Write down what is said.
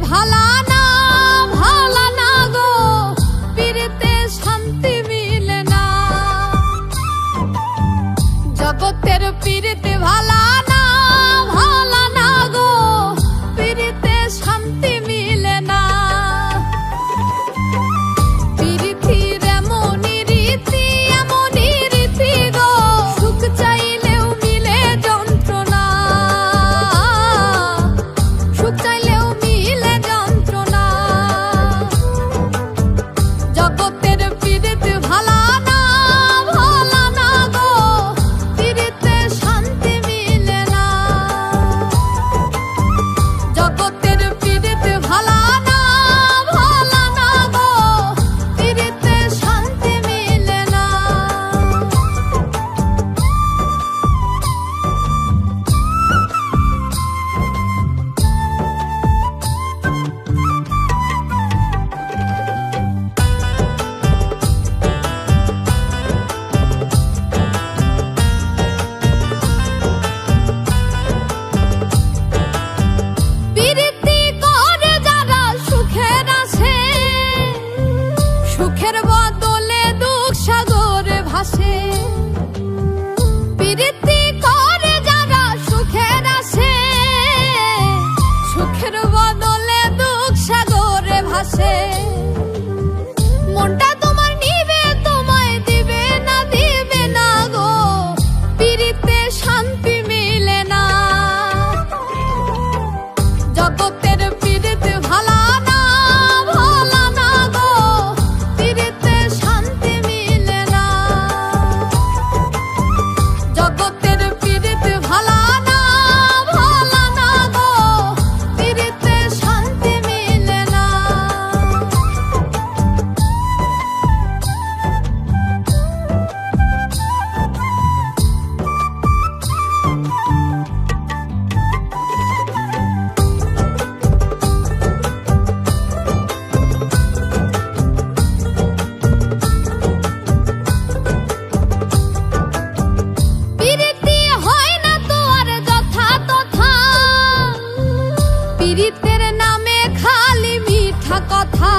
ভালা না ভালা না গো, পীড়িতে শান্তি মিলে না। জগতের পীড়িতে ভালা না ভালা না গো, পীড়িতে শান্তি মিলে না। পীড়িতির এমনই রীতি এমনই রীতি গো, সুখ চাইলেও মিলে যন্ত্রণা, সুখ চাইলেও মিলে যন্ত্রণা। জগতের পীড়িতে ভালা না ভালা না গো, পীড়িতে শান্তি মিলে না। জগতের পীড়িতে ভালা না ভালা না গো, পীড়িতে শান্তি মিলে না। পীড়িতি করে যারা সুখের আসে, সুখের বদলে দুঃখ সাগরে ভাসে। পীড়িতি করে যারা সুখের আসে, সুখের বদলে দুঃখ সাগরে ভাসে। মনটা তোমার নিবে তোমায় দিবে না দিবে না গো, পীড়িতে শান্তি মিলে না। জগতের পীড়িতে ভালা না ভালা না গো, পীড়িতে শান্তি মিলে না। জগতের পীড়িতে ভালা না ভালা না গো, পীড়িতে শান্তি মিলে না। পীড়িতি হয় না তো আর যথা তথা, পীড়িতের নামে খালি মিঠা কথা।